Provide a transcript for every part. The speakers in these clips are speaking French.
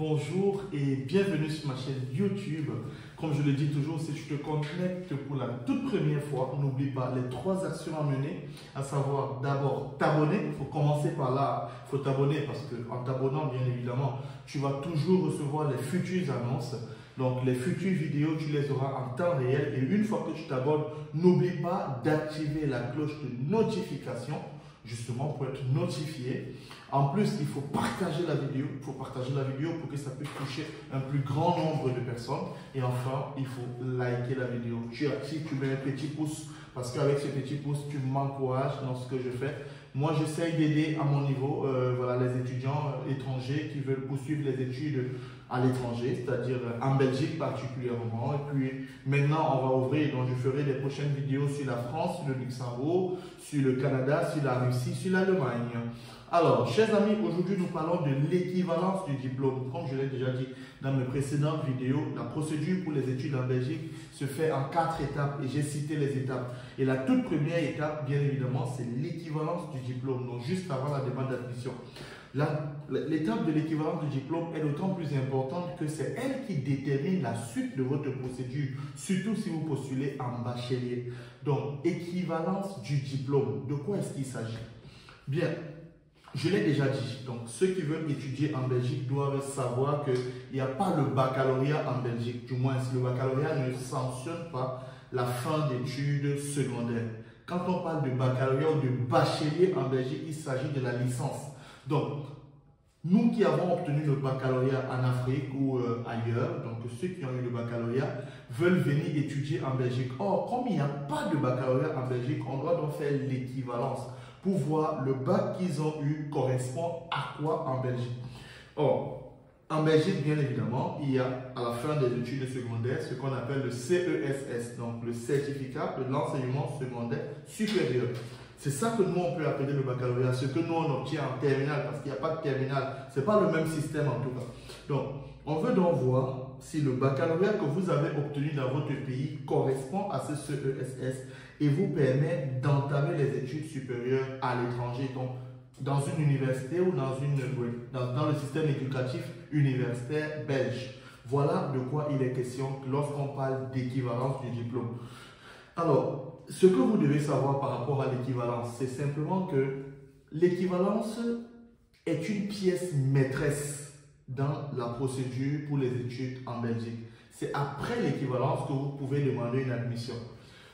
bonjour et bienvenue sur ma chaîne YouTube. Comme je le dis toujours, si tu te connectes pour la toute première fois, n'oublie pas les 3 actions à mener, à savoir d'abord t'abonner. Il faut commencer par là, il faut t'abonner parce qu'en t'abonnant, bien évidemment, tu vas toujours recevoir les futures annonces. Donc les futures vidéos, tu les auras en temps réel et une fois que tu t'abonnes, n'oublie pas d'activer la cloche de notification justement pour être notifié. En plus, il faut partager la vidéo. Il faut partager la vidéo pour que ça puisse toucher un plus grand nombre de personnes. Et enfin, il faut liker la vidéo. Tu actives, tu mets un petit pouce parce qu'avec ce petit pouce, tu m'encourages dans ce que je fais. Moi, j'essaye d'aider à mon niveau voilà, les étudiants étrangers qui veulent poursuivre les études à l'étranger, c'est-à-dire en Belgique particulièrement. Et puis maintenant, on va ouvrir, donc je ferai des prochaines vidéos sur la France, sur le Luxembourg, sur le Canada, sur la Russie, sur l'Allemagne. Alors, chers amis, aujourd'hui nous parlons de l'équivalence du diplôme. Comme je l'ai déjà dit dans mes précédentes vidéos, la procédure pour les études en Belgique se fait en 4 étapes et j'ai cité les étapes. Et la toute première étape, bien évidemment, c'est l'équivalence du diplôme, donc juste avant la demande d'admission. L'étape de l'équivalence du diplôme est d'autant plus importante que c'est elle qui détermine la suite de votre procédure, surtout si vous postulez en bachelier. Donc, équivalence du diplôme, de quoi est-ce qu'il s'agit? Bien, je l'ai déjà dit, donc ceux qui veulent étudier en Belgique doivent savoir qu'il n'y a pas le baccalauréat en Belgique, du moins si le baccalauréat ne sanctionne pas la fin d'études secondaires. Quand on parle de baccalauréat ou de bachelier en Belgique, il s'agit de la licence. Donc, nous qui avons obtenu le baccalauréat en Afrique ou ailleurs, donc ceux qui ont eu le baccalauréat, veulent venir étudier en Belgique. Or, comme il n'y a pas de baccalauréat en Belgique, on doit donc faire l'équivalence pour voir le bac qu'ils ont eu correspond à quoi en Belgique. Or, en Belgique, bien évidemment, il y a à la fin des études secondaires ce qu'on appelle le CESS, donc le certificat de l'enseignement secondaire supérieur. C'est ça que nous, on peut appeler le baccalauréat, ce que nous, on obtient en terminale, parce qu'il n'y a pas de terminale. Ce n'est pas le même système en tout cas. Donc, on veut donc voir si le baccalauréat que vous avez obtenu dans votre pays correspond à ce CESS et vous permet d'entamer les études supérieures à l'étranger, donc dans une université ou dans le système éducatif universitaire belge. Voilà de quoi il est question lorsqu'on parle d'équivalence du diplôme. Alors, ce que vous devez savoir par rapport à l'équivalence, c'est simplement que l'équivalence est une pièce maîtresse dans la procédure pour les études en Belgique. C'est après l'équivalence que vous pouvez demander une admission.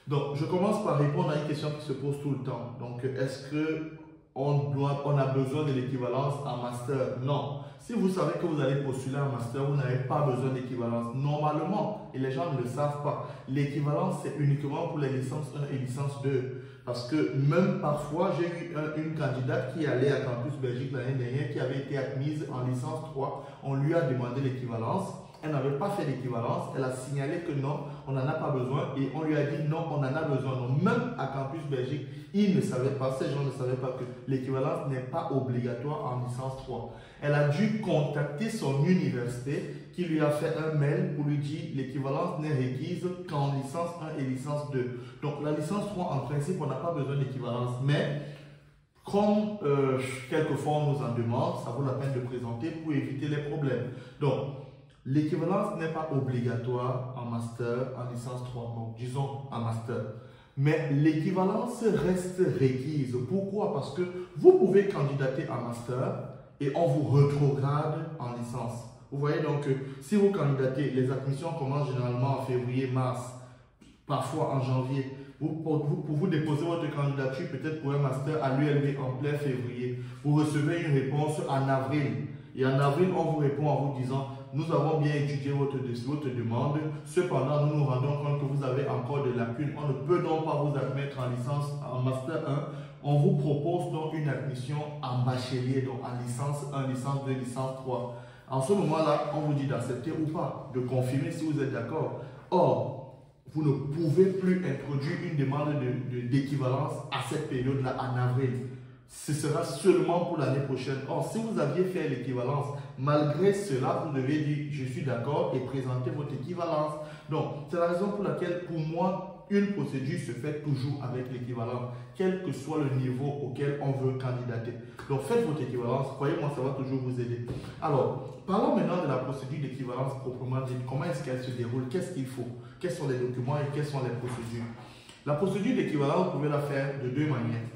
Donc, je commence par répondre à une question qui se pose tout le temps. Donc, est-ce qu'on a besoin de l'équivalence en master? Non. Si vous savez que vous allez postuler en master, vous n'avez pas besoin d'équivalence. Normalement, et les gens ne le savent pas, l'équivalence, c'est uniquement pour les licences 1 et licence 2. Parce que même parfois, j'ai eu une candidate qui allait à Campus Belgique l'année dernière, qui avait été admise en licence 3. On lui a demandé l'équivalence. Elle n'avait pas fait l'équivalence, elle a signalé que non, on n'en a pas besoin et on lui a dit non, on en a besoin. Donc même à Campus Belgique, ils ne savaient pas, ces gens ne savaient pas que l'équivalence n'est pas obligatoire en licence 3. Elle a dû contacter son université qui lui a fait un mail pour lui dire l'équivalence n'est requise qu'en licence 1 et licence 2. Donc la licence 3, en principe, on n'a pas besoin d'équivalence, mais comme quelquefois on nous en demande, ça vaut la peine de présenter pour éviter les problèmes. Donc, l'équivalence n'est pas obligatoire en master, en licence 3, donc disons en master. Mais l'équivalence reste requise. Pourquoi? Parce que vous pouvez candidater en master et on vous rétrograde en licence. Vous voyez donc, si vous candidatez, les admissions commencent généralement en février, mars, parfois en janvier. Vous déposez votre candidature peut-être pour un master à l'ULB en plein février. Vous recevez une réponse en avril. Et en avril, on vous répond en vous disant nous avons bien étudié votre demande. Cependant, nous nous rendons compte que vous avez encore des lacunes. On ne peut donc pas vous admettre en licence, en master 1. On vous propose donc une admission en bachelier, donc en licence 1, licence 2, licence 3. En ce moment-là, on vous dit d'accepter ou pas, de confirmer si vous êtes d'accord. Or, vous ne pouvez plus introduire une demande d'équivalence à cette période-là, en avril. Ce sera seulement pour l'année prochaine. Or, si vous aviez fait l'équivalence, malgré cela, vous devez dire « je suis d'accord » et présenter votre équivalence. Donc, c'est la raison pour laquelle, pour moi, une procédure se fait toujours avec l'équivalence, quel que soit le niveau auquel on veut candidater. Donc, faites votre équivalence, croyez-moi, ça va toujours vous aider. Alors, parlons maintenant de la procédure d'équivalence proprement dite. Comment est-ce qu'elle se déroule? Qu'est-ce qu'il faut? Quels sont les documents et quelles sont les procédures? La procédure d'équivalence, vous pouvez la faire de deux manières.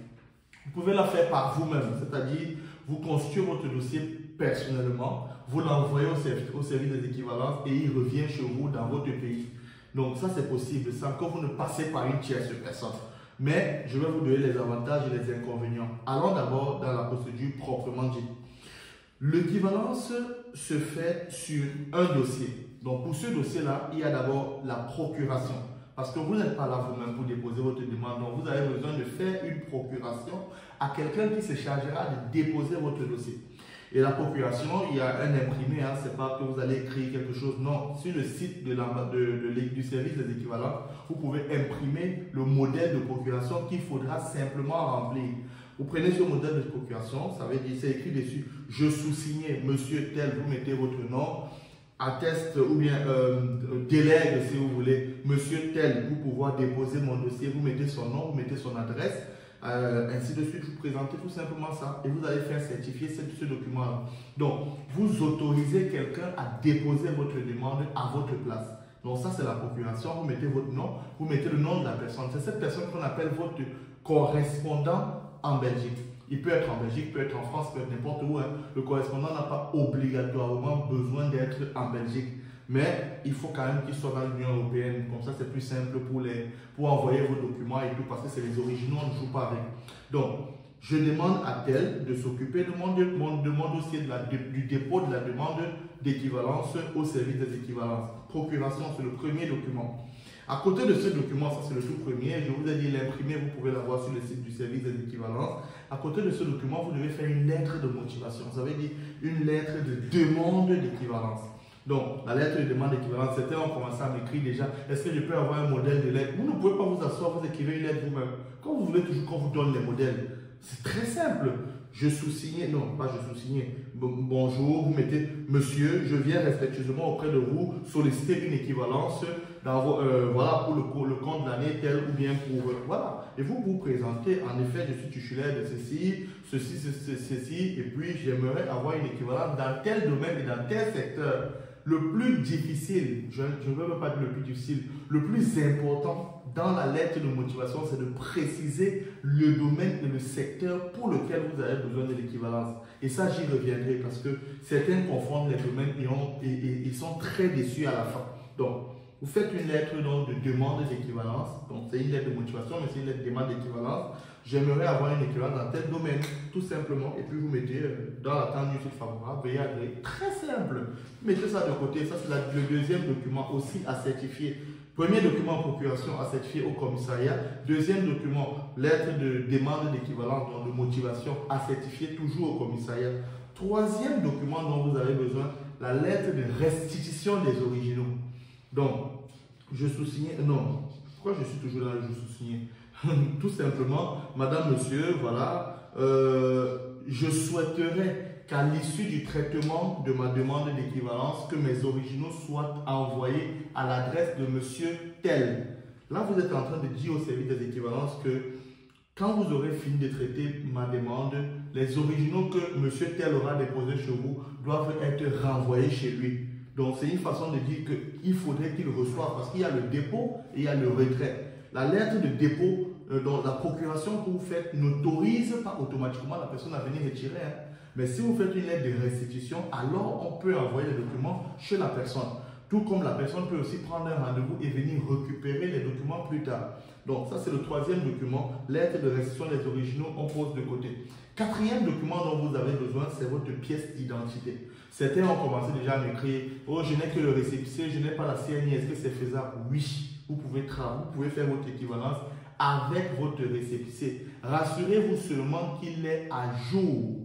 Vous pouvez la faire par vous-même, c'est-à-dire vous constituez votre dossier personnellement, vous l'envoyez au service des équivalences et il revient chez vous dans votre pays. Donc ça c'est possible, sans que vous ne passez par une tierce personne. Mais je vais vous donner les avantages et les inconvénients. Allons d'abord dans la procédure proprement dite. L'équivalence se fait sur un dossier. Donc pour ce dossier-là, il y a d'abord la procuration. Parce que vous n'êtes pas là vous-même pour déposer votre demande. Donc vous avez besoin de faire une procuration à quelqu'un qui se chargera de déposer votre dossier. Et la procuration, il y a un imprimé, hein, c'est pas que vous allez écrire quelque chose. Non, sur le site du service des équivalents, vous pouvez imprimer le modèle de procuration qu'il faudra simplement remplir. Vous prenez ce modèle de procuration, ça veut dire, c'est écrit dessus, je sous-signe monsieur tel, vous mettez votre nom, atteste ou bien délègue si vous voulez, monsieur tel, pour pouvoir déposer mon dossier, vous mettez son nom, vous mettez son adresse. Ainsi de suite, vous présentez tout simplement ça et vous allez faire certifier ce document-là. Donc, vous autorisez quelqu'un à déposer votre demande à votre place. Donc, ça, c'est la procuration. Vous mettez votre nom, vous mettez le nom de la personne. C'est cette personne qu'on appelle votre correspondant en Belgique. Il peut être en Belgique, peut être en France, peut être n'importe où. Hein. Le correspondant n'a pas obligatoirement besoin d'être en Belgique. Mais il faut quand même qu'il soit dans l'Union européenne. Comme ça, c'est plus simple pour envoyer vos documents et tout, parce que c'est les originaux, on ne joue pas avec. Donc, je demande à tel de s'occuper de mon dossier, du dépôt de la demande d'équivalence au service des équivalences. Procuration, c'est le premier document. À côté de ce document, ça c'est le tout premier, je vous ai dit l'imprimé, vous pouvez l'avoir sur le site du service des équivalences. À côté de ce document, vous devez faire une lettre de motivation. Ça veut dire une lettre de demande d'équivalence. Donc, la lettre de demande d'équivalence, certains ont commencé à m'écrire déjà, est-ce que je peux avoir un modèle de lettre? Vous ne pouvez pas vous asseoir, vous écrivez une lettre vous-même. Quand vous voulez toujours qu'on vous donne les modèles, c'est très simple. Je sous-signe, non, pas je sous-signe. Bonjour, vous mettez monsieur, je viens respectueusement auprès de vous solliciter une équivalence dans voilà, pour le compte de l'année tel ou bien pour. Voilà. Et vous vous présentez, en effet, je suis titulaire de ceci, et puis j'aimerais avoir une équivalence dans tel domaine et dans tel secteur. Le plus difficile, je ne veux même pas dire le plus difficile, le plus important dans la lettre de motivation, c'est de préciser le domaine et le secteur pour lequel vous avez besoin de l'équivalence. Et ça, j'y reviendrai parce que certains confondent les domaines et ils sont très déçus à la fin. Donc, vous faites une lettre donc, de demande d'équivalence. Donc, c'est une lettre de motivation, mais c'est une lettre de demande d'équivalence. J'aimerais avoir une équivalence dans tel domaine, tout simplement. Et puis, vous mettez dans l'attente d'une suite favorable, veuillez agréer. Très simple. Mettez ça de côté. Ça, c'est le deuxième document aussi à certifier. Premier document procuration à certifier au commissariat. Deuxième document, lettre de demande d'équivalence, donc de motivation à certifier toujours au commissariat. Troisième document dont vous avez besoin, la lettre de restitution des originaux. Donc, je sous-signe, non, pourquoi je suis toujours là, je sous-signe? Tout simplement, madame, monsieur, voilà, je souhaiterais qu'à l'issue du traitement de ma demande d'équivalence, que mes originaux soient envoyés à l'adresse de monsieur tel. Là, vous êtes en train de dire au service des équivalences que quand vous aurez fini de traiter ma demande, les originaux que monsieur tel aura déposés chez vous doivent être renvoyés chez lui. Donc, c'est une façon de dire qu'il faudrait qu'il reçoive, parce qu'il y a le dépôt et il y a le retrait. La lettre de dépôt, donc la procuration que vous faites n'autorise pas automatiquement la personne à venir retirer. Hein. Mais si vous faites une lettre de restitution, alors on peut envoyer les documents chez la personne. Tout comme la personne peut aussi prendre un rendez-vous et venir récupérer les documents plus tard. Donc, ça, c'est le troisième document, lettre de restitution des originaux, on pose de côté. Quatrième document dont vous avez besoin, c'est votre pièce d'identité. Certains ont commencé déjà à m'écrire, oh, je n'ai que le récépissé, je n'ai pas la CNI, est-ce que c'est faisable? Oui, vous pouvez faire votre équivalence avec votre récépissé. Rassurez-vous seulement qu'il est à jour.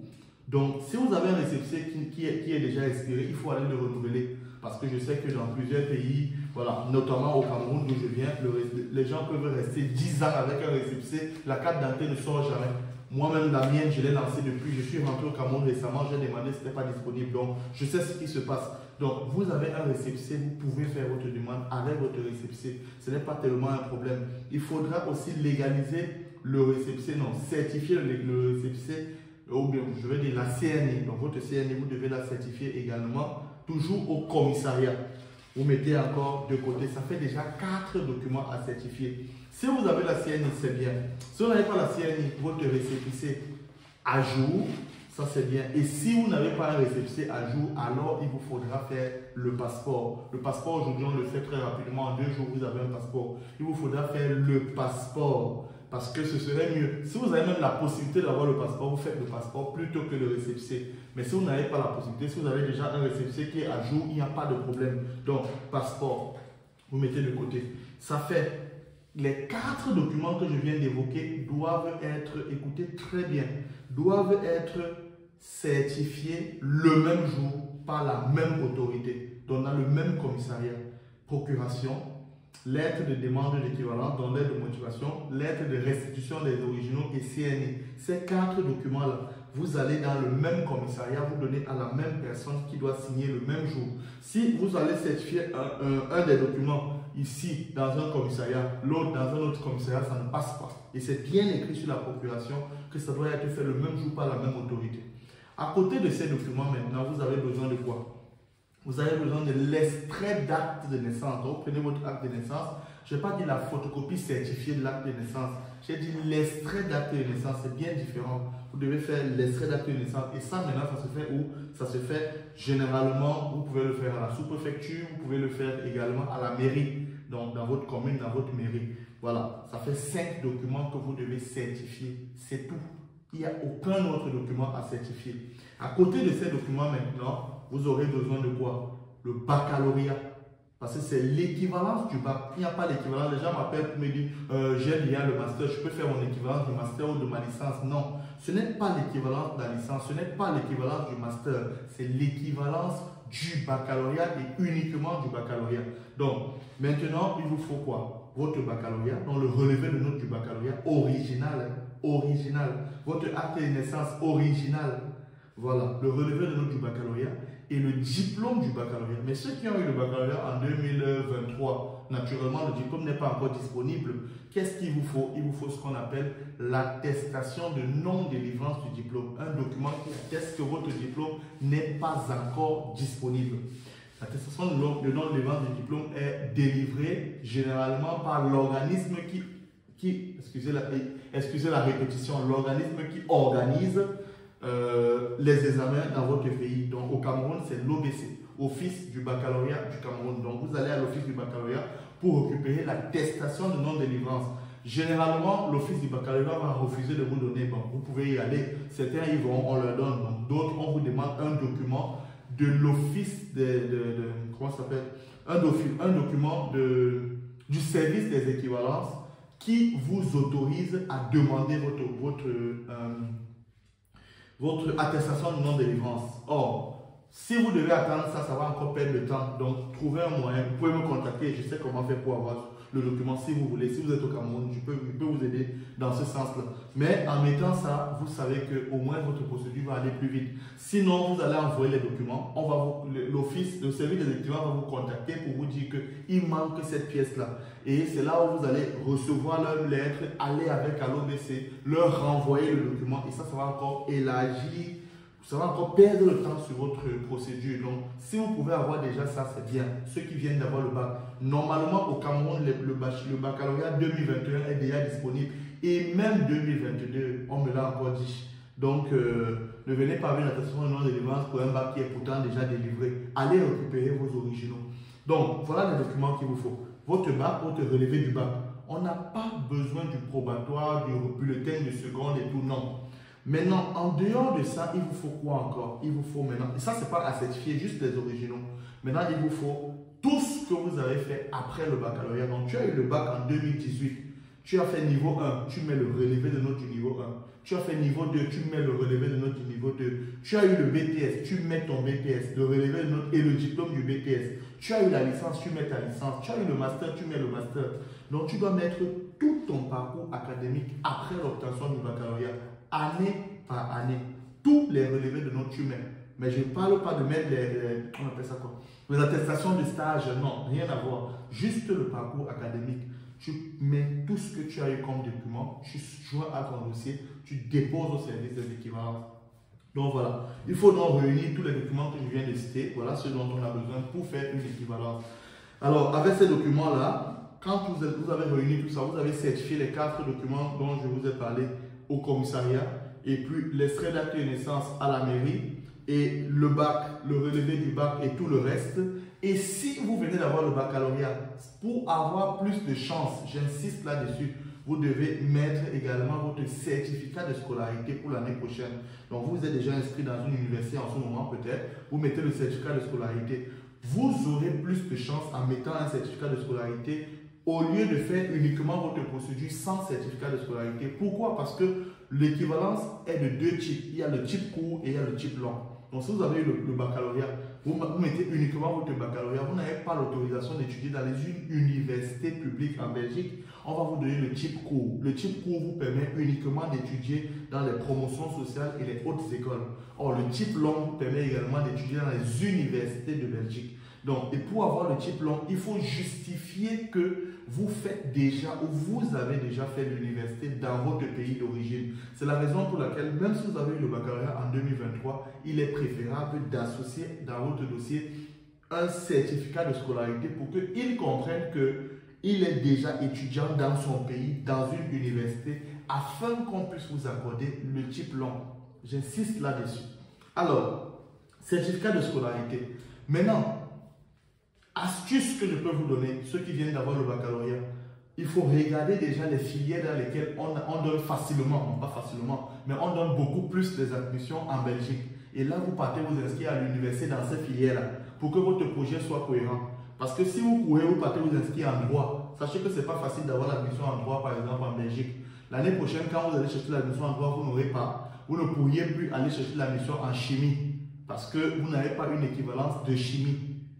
Donc, si vous avez un récépissé qui est déjà expiré, il faut aller le renouveler. Parce que je sais que dans plusieurs pays, voilà, notamment au Cameroun d'où je viens, les gens peuvent rester 10 ans avec un récépissé, la carte d'identité ne sort jamais. Moi-même, la mienne, je l'ai lancée depuis, je suis rentré au Cameroun récemment, j'ai demandé si ce n'était pas disponible. Donc, je sais ce qui se passe. Donc, vous avez un récépissé, vous pouvez faire votre demande avec votre récépissé. Ce n'est pas tellement un problème. Il faudra aussi légaliser le récépissé, non, certifier le récépissé, ou bien, je vais dire la CNI. Donc, votre CNI, vous devez la certifier également, toujours au commissariat. Vous mettez encore de côté, ça fait déjà 4 documents à certifier. Si vous avez la CNI, c'est bien. Si vous n'avez pas la CNI, votre récépissé à jour, ça c'est bien. Et si vous n'avez pas un récépissé à jour, alors il vous faudra faire le passeport. Le passeport, aujourd'hui, on le fait très rapidement. En 2 jours, vous avez un passeport. Il vous faudra faire le passeport parce que ce serait mieux. Si vous avez même la possibilité d'avoir le passeport, vous faites le passeport plutôt que le récépissé. Mais si vous n'avez pas la possibilité, si vous avez déjà un récépissé qui est à jour, il n'y a pas de problème. Donc, passeport, vous mettez de côté. Ça fait les 4 documents que je viens d'évoquer doivent être, écoutez très bien, doivent être certifiés le même jour par la même autorité, donc dans le même commissariat. Procuration, lettre de demande d'équivalence, donc lettre de motivation, lettre de restitution des originaux et CNI. Ces 4 documents-là, vous allez dans le même commissariat, vous donnez à la même personne qui doit signer le même jour. Si vous allez certifier un des documents ici dans un commissariat, l'autre dans un autre commissariat, ça ne passe pas. Et c'est bien écrit sur la procuration que ça doit être fait le même jour par la même autorité. À côté de ces documents maintenant, vous avez besoin de quoi? Vous avez besoin de l'extrait d'acte de naissance. Donc, vous prenez votre acte de naissance. Je n'ai pas dit la photocopie certifiée de l'acte de naissance. J'ai dit l'extrait d'acte de naissance. C'est bien différent. Vous devez faire l'extrait d'acte de naissance. Et ça, maintenant, ça se fait où? Ça se fait généralement, vous pouvez le faire à la sous-préfecture, vous pouvez le faire également à la mairie. Donc, dans votre commune, dans votre mairie. Voilà. Ça fait 5 documents que vous devez certifier. C'est tout. Il n'y a aucun autre document à certifier. À côté de ces documents maintenant, vous aurez besoin de quoi? Le baccalauréat. Parce que c'est l'équivalence du bac. Il n'y a pas l'équivalence. Les gens m'appellent pour me dire j'ai bien le master, je peux faire mon équivalence du master ou de ma licence. Non, ce n'est pas l'équivalence de la licence, ce n'est pas l'équivalence du master. C'est l'équivalence du baccalauréat et uniquement du baccalauréat. Donc, maintenant, il vous faut quoi? Votre baccalauréat, donc le relevé de notes du baccalauréat original. Original. Votre acte de naissance original. Voilà, le relevé de notes du baccalauréat et le diplôme du baccalauréat. Mais ceux qui ont eu le baccalauréat en 2023, naturellement, le diplôme n'est pas encore disponible. Qu'est-ce qu'il vous faut? Il vous faut ce qu'on appelle l'attestation de non-délivrance du diplôme. Un document qui atteste que votre diplôme n'est pas encore disponible. L'attestation de non-délivrance du diplôme est délivrée généralement par l'organisme excusez la répétition, l'organisme qui organise les examens dans votre pays. Donc au Cameroun, c'est l'OBC, Office du baccalauréat du Cameroun. Donc vous allez à l'Office du baccalauréat pour récupérer l'attestation de non-délivrance. Généralement, l'Office du baccalauréat va refuser de vous donner. Bon, vous pouvez y aller. Certains y vont, on leur donne. Donc d'autres, on vous demande un document de l'Office comment ça s'appelle? Un document du service des équivalences qui vous autorise à demander votre attestation de non-délivrance. Or, si vous devez attendre ça, ça va encore perdre le temps. Donc, trouvez un moyen. Vous pouvez me contacter. Je sais comment faire pour avoir le document si vous voulez. Si vous êtes au Cameroun, je peux vous aider dans ce sens-là. Mais en mettant ça, vous savez qu'au moins votre procédure va aller plus vite. Sinon, vous allez envoyer les documents. Le service des étudiants va vous contacter pour vous dire qu'il manque cette pièce-là. Et c'est là où vous allez recevoir leur lettre, aller avec à l'OBC, leur renvoyer le document. Et ça va encore élargir. Ça va encore perdre le temps sur votre procédure. Donc, si vous pouvez avoir déjà ça, c'est bien. Ceux qui viennent d'avoir le bac. Normalement, au Cameroun, le baccalauréat 2021 est déjà disponible. Et même 2022, on me l'a encore dit. Donc, ne venez pas avec l'attestation de non-délivrance pour un bac qui est pourtant déjà délivré. Allez récupérer vos originaux. Donc, voilà les documents qu'il vous faut. Votre bac, votre relevé du bac. On n'a pas besoin du probatoire, du bulletin de seconde et tout, non. Maintenant, en dehors de ça, il vous faut quoi encore? Il vous faut maintenant, et ça c'est pas à certifier, juste les originaux. Maintenant, il vous faut tout ce que vous avez fait après le baccalauréat. Donc, tu as eu le bac en 2018, tu as fait niveau 1, tu mets le relevé de notes du niveau 1. Tu as fait niveau 2, tu mets le relevé de notes du niveau 2. Tu as eu le BTS, tu mets ton BTS, le relevé de notes et le diplôme du BTS. Tu as eu la licence, tu mets ta licence. Tu as eu le master, tu mets le master. Donc, tu dois mettre tout ton parcours académique après l'obtention du baccalauréat. Année par année, tous les relevés de notes tu mets. Mais je ne parle pas de mettre on appelle ça quoi? Les attestations de stage, non, rien à voir. Juste le parcours académique. Tu mets tout ce que tu as eu comme document, tu joins à ton dossier, tu déposes au service des équivalences. Donc voilà, il faut donc réunir tous les documents que je viens de citer. Voilà ce dont on a besoin pour faire une équivalence. Alors, avec ces documents-là, quand vous avez réuni tout ça, vous avez certifié les 4 documents dont je vous ai parlé au commissariat, et puis l'extrait d'acte de naissance à la mairie, et le bac, le relevé du bac et tout le reste. Et si vous venez d'avoir le baccalauréat, pour avoir plus de chance, j'insiste là-dessus, vous devez mettre également votre certificat de scolarité pour l'année prochaine. Donc vous êtes déjà inscrit dans une université en ce moment peut-être, vous mettez le certificat de scolarité. Vous aurez plus de chance en mettant un certificat de scolarité au lieu de faire uniquement votre procédure sans certificat de scolarité. Pourquoi? Parce que l'équivalence est de 2 types. Il y a le type court et il y a le type long. Donc si vous avez le baccalauréat, vous mettez uniquement votre baccalauréat, vous n'avez pas l'autorisation d'étudier dans les universités publiques en Belgique. On va vous donner le type court. Le type court vous permet uniquement d'étudier dans les promotions sociales et les hautes écoles. Or, le type long vous permet également d'étudier dans les universités de Belgique. Donc, et pour avoir le type long, il faut justifier que vous faites déjà ou vous avez déjà fait l'université dans votre pays d'origine. C'est la raison pour laquelle, même si vous avez eu le baccalauréat en 2023, il est préférable d'associer dans votre dossier un certificat de scolarité pour qu'ils comprennent qu'il est déjà étudiant dans son pays, dans une université, afin qu'on puisse vous accorder le type long. J'insiste là-dessus. Alors, certificat de scolarité. Maintenant, astuce que je peux vous donner, ceux qui viennent d'avoir le baccalauréat, il faut regarder déjà les filières dans lesquelles on donne facilement, non pas facilement, mais on donne beaucoup plus les admissions en Belgique. Et là, vous partez vous inscrire à l'université dans ces filières-là pour que votre projet soit cohérent. Parce que si vous courez, vous partez vous inscrire en droit, sachez que ce n'est pas facile d'avoir l'admission en droit, par exemple en Belgique. L'année prochaine, quand vous allez chercher l'admission en droit, vous n'aurez pas. Vous ne pourriez plus aller chercher l'admission en chimie parce que vous n'avez pas une équivalence de chimie.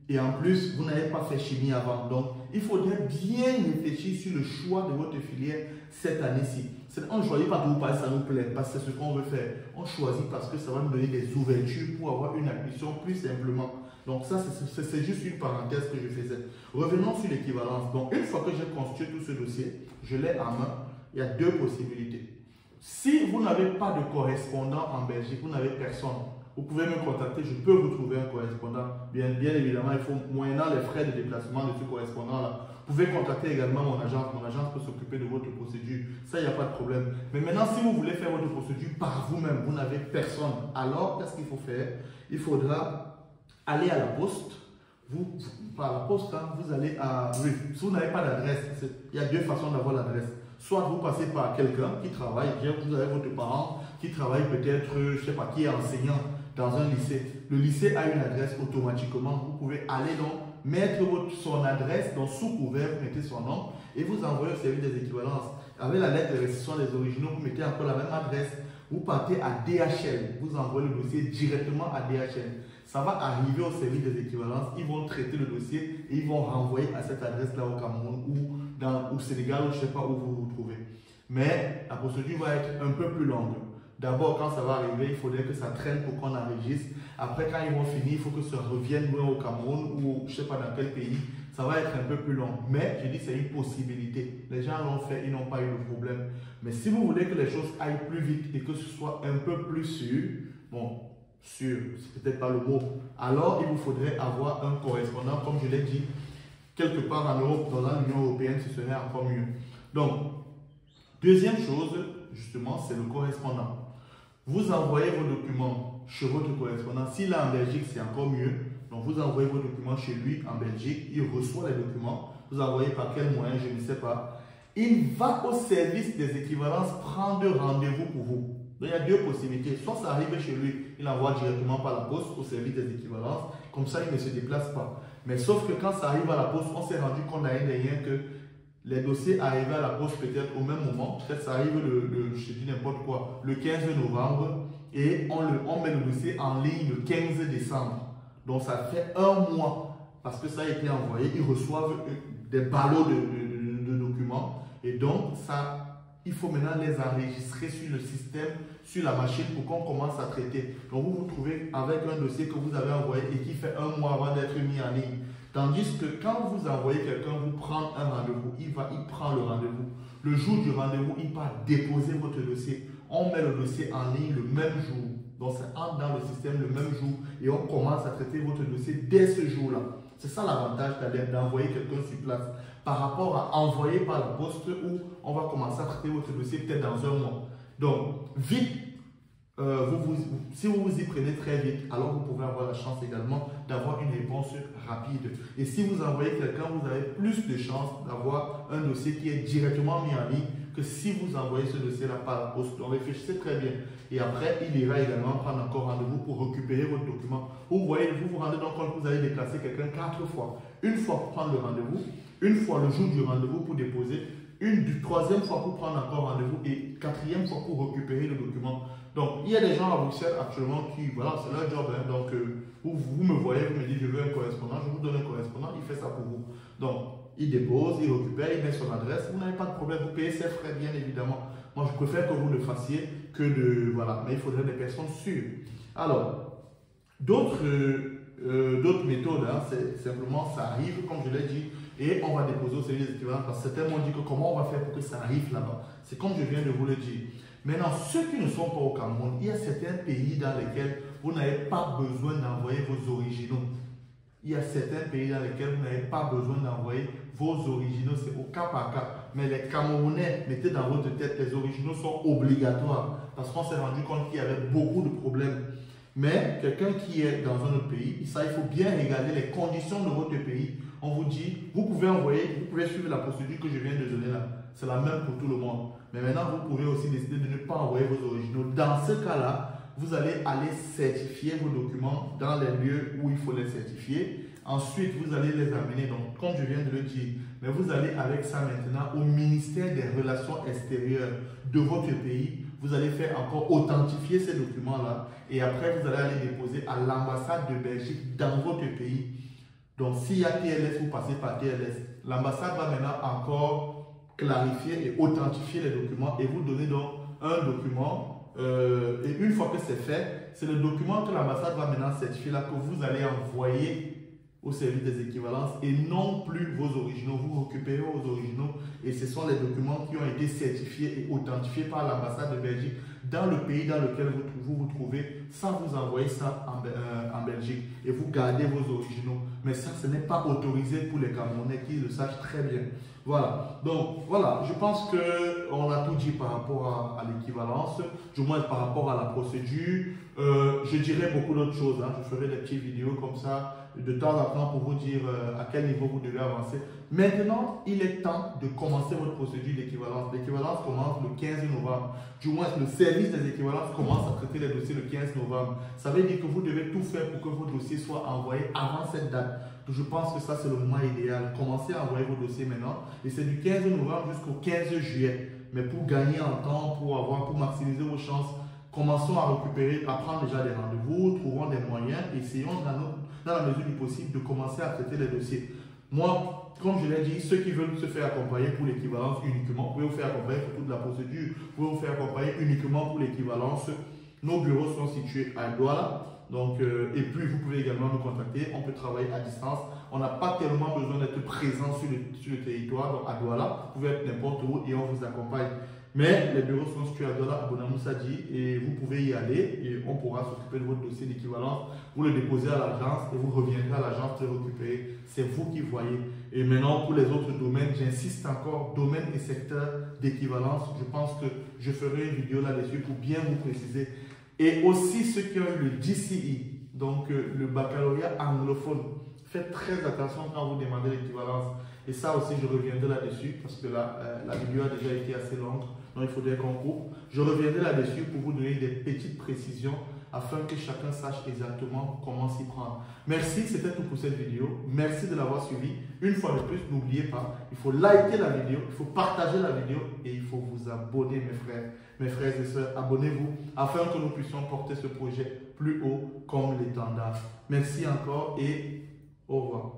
Et en plus, vous n'avez pas fait chimie avant. Donc, il faudrait bien réfléchir sur le choix de votre filière cette année-ci. On ne choisit pas pour vous parce que ça nous plaît, parce que c'est ce qu'on veut faire. On choisit parce que ça va nous donner des ouvertures pour avoir une admission plus simplement. Donc ça, c'est juste une parenthèse que je faisais. Revenons sur l'équivalence. Donc, une fois que j'ai constitué tout ce dossier, je l'ai en main, il y a 2 possibilités. Si vous n'avez pas de correspondant en Belgique, vous n'avez personne, vous pouvez me contacter, je peux vous trouver un correspondant. Bien évidemment, il faut moyennant les frais de déplacement de ce correspondant-là. Vous pouvez contacter également mon agence. Mon agence peut s'occuper de votre procédure. Ça, il n'y a pas de problème. Mais maintenant, si vous voulez faire votre procédure par vous-même, vous n'avez personne. Alors, qu'est-ce qu'il faut faire? Il faudra aller à la poste. Par la poste, hein, vous allez à... Oui, si vous n'avez pas d'adresse, il y a 2 façons d'avoir l'adresse. Soit vous passez par quelqu'un qui travaille, vous avez votre parent qui travaille peut-être, je ne sais pas, qui est enseignant dans un lycée. Le lycée a une adresse automatiquement. Vous pouvez aller donc mettre son adresse, donc sous couvert, vous mettez son nom et vous envoyez au service des équivalences. Avec la lettre de restitution des originaux, vous mettez encore la même adresse. Vous partez à DHL, vous envoyez le dossier directement à DHL. Ça va arriver au service des équivalences, ils vont traiter le dossier et ils vont renvoyer à cette adresse-là au Cameroun ou au Sénégal, ou je ne sais pas où vous vous trouvez. Mais la procédure va être un peu plus longue. D'abord, quand ça va arriver, il faudrait que ça traîne pour qu'on enregistre. Après, quand ils vont finir, il faut que ça revienne au Cameroun ou je ne sais pas dans quel pays. Ça va être un peu plus long. Mais je dis c'est une possibilité. Les gens l'ont fait, ils n'ont pas eu de problème. Mais si vous voulez que les choses aillent plus vite et que ce soit un peu plus sûr, bon, sûr, c'est peut-être pas le mot, alors il vous faudrait avoir un correspondant, comme je l'ai dit, quelque part en Europe, dans l'Union européenne, ce serait encore mieux. Donc, deuxième chose, justement, c'est le correspondant. Vous envoyez vos documents chez votre correspondant. S'il est en Belgique, c'est encore mieux. Donc, vous envoyez vos documents chez lui en Belgique. Il reçoit les documents. Vous envoyez par quel moyen, je ne sais pas. Il va au service des équivalences prendre rendez-vous pour vous. Donc, il y a 2 possibilités. Soit ça arrive chez lui, il envoie directement par la poste au service des équivalences. Comme ça, il ne se déplace pas. Mais sauf que quand ça arrive à la poste, on s'est rendu compte l'année dernière que les dossiers arrivaient à la poste peut-être au même moment. Peut-être ça arrive je dis n'importe quoi, le 15 novembre et on met le dossier en ligne le 15 décembre. Donc ça fait 1 mois parce que ça a été envoyé. Ils reçoivent des ballots de documents et donc ça il faut maintenant les enregistrer sur le système, sur la machine pour qu'on commence à traiter. Donc vous vous trouvez avec un dossier que vous avez envoyé et qui fait 1 mois avant d'être mis en ligne. Tandis que quand vous envoyez quelqu'un vous prendre un rendez-vous, il prend le rendez-vous. Le jour du rendez-vous, il part déposer votre dossier. On met le dossier en ligne le même jour. Donc ça entre dans le système le même jour et on commence à traiter votre dossier dès ce jour-là. C'est ça l'avantage d'envoyer quelqu'un sur place. Par rapport à envoyer par la poste où on va commencer à traiter votre dossier peut-être dans 1 mois. Donc, vite, si vous vous y prenez très vite, alors vous pouvez avoir la chance également d'avoir une réponse rapide. Et si vous envoyez quelqu'un, vous avez plus de chances d'avoir un dossier qui est directement mis en ligne que si vous envoyez ce dossier-là par la poste. Donc réfléchissez très bien. Et après, il ira également prendre encore rendez-vous pour récupérer votre document. Vous voyez, vous vous rendez donc compte que vous allez déplacer quelqu'un 4 fois. Une fois pour prendre le rendez-vous, une fois le jour du rendez-vous pour déposer, une troisième fois pour prendre encore rendez-vous et 4e fois pour récupérer le document. Donc, il y a des gens à Bruxelles actuellement qui, voilà, c'est leur job. Hein, donc, vous me voyez, vous me dites, je veux un correspondant, je vous donne un correspondant, il fait ça pour vous. Donc, il dépose, il récupère, il met son adresse, vous n'avez pas de problème, vous payez ses frais, bien évidemment. Moi, je préfère que vous le fassiez que de, voilà, mais il faudrait des personnes sûres. Alors, d'autres méthodes, hein, c'est simplement, ça arrive, comme je l'ai dit, et on va déposer au service équivalent parce que certains m'ont dit que comment on va faire pour que ça arrive là-bas. C'est comme je viens de vous le dire. Maintenant, ceux qui ne sont pas au Cameroun, il y a certains pays dans lesquels vous n'avez pas besoin d'envoyer vos originaux. Il y a certains pays dans lesquels vous n'avez pas besoin d'envoyer vos originaux, c'est au cas par cas. Mais les Camerounais, mettez dans votre tête, les originaux sont obligatoires parce qu'on s'est rendu compte qu'il y avait beaucoup de problèmes. Mais quelqu'un qui est dans un autre pays, ça, il faut bien regarder les conditions de votre pays. On vous dit, vous pouvez envoyer, vous pouvez suivre la procédure que je viens de donner là. C'est la même pour tout le monde. Mais maintenant, vous pouvez aussi décider de ne pas envoyer vos originaux. Dans ce cas-là, vous allez aller certifier vos documents dans les lieux où il faut les certifier. Ensuite, vous allez les amener, donc comme je viens de le dire, mais vous allez avec ça maintenant au ministère des Relations extérieures de votre pays. Vous allez faire encore authentifier ces documents-là et après, vous allez aller déposer à l'ambassade de Belgique dans votre pays. Donc, s'il y a TLS, vous passez par TLS. L'ambassade va maintenant encore clarifier et authentifier les documents et vous donner donc un document. Et une fois que c'est fait, c'est le document que l'ambassade va maintenant certifier là que vous allez envoyer au service des équivalences et non plus vos originaux. Vous récupérez vos originaux et ce sont les documents qui ont été certifiés et authentifiés par l'ambassade de Belgique dans le pays dans lequel vous vous trouvez, sans vous envoyer ça en Belgique et vous gardez vos originaux. Mais ça, ce n'est pas autorisé pour les Camerounais qui le sachent très bien. Voilà, donc voilà, je pense qu'on a tout dit par rapport à l'équivalence, du moins par rapport à la procédure. Je dirais beaucoup d'autres choses, hein. Je ferai des petites vidéos comme ça de temps en temps pour vous dire à quel niveau vous devez avancer. Maintenant, il est temps de commencer votre procédure d'équivalence. L'équivalence commence le 15 novembre. Du moins, le service des équivalences commence à traiter les dossiers le 15 novembre. Ça veut dire que vous devez tout faire pour que vos dossiers soient envoyés avant cette date. Donc, je pense que ça, c'est le mois idéal. Commencez à envoyer vos dossiers maintenant. Et c'est du 15 novembre jusqu'au 15 juillet. Mais pour gagner en temps, pour maximiser vos chances, commençons à récupérer, à prendre déjà des rendez-vous, trouvons des moyens, essayons dans la mesure du possible de commencer à traiter les dossiers. Moi, comme je l'ai dit, ceux qui veulent se faire accompagner pour l'équivalence uniquement, vous pouvez vous faire accompagner pour toute la procédure, vous pouvez vous faire accompagner uniquement pour l'équivalence. Nos bureaux sont situés à Douala. Donc, et puis, vous pouvez également nous contacter. On peut travailler à distance. On n'a pas tellement besoin d'être présent sur le territoire. Donc, à Douala, vous pouvez être n'importe où et on vous accompagne. Mais les bureaux sont situés à Douala, à Bonamoussadi, et vous pouvez y aller et on pourra s'occuper de votre dossier d'équivalence. Vous le déposez à l'agence et vous reviendrez à l'agence de récupérer. C'est vous qui voyez. Et maintenant, pour les autres domaines, j'insiste encore, domaine et secteur d'équivalence. Je pense que je ferai une vidéo là-dessus pour bien vous préciser. Et aussi ceux qui ont eu le DCI, donc le baccalauréat anglophone. Faites très attention quand vous demandez l'équivalence. Et ça aussi, je reviendrai là-dessus parce que là, la vidéo a déjà été assez longue. Donc, il faudrait qu'on coupe. Je reviendrai là-dessus pour vous donner des petites précisions afin que chacun sache exactement comment s'y prendre. Merci, c'était tout pour cette vidéo. Merci de l'avoir suivi. Une fois de plus, n'oubliez pas, il faut liker la vidéo, il faut partager la vidéo et il faut vous abonner, mes frères et sœurs. Abonnez-vous afin que nous puissions porter ce projet plus haut comme l'étendard. Merci encore et au revoir.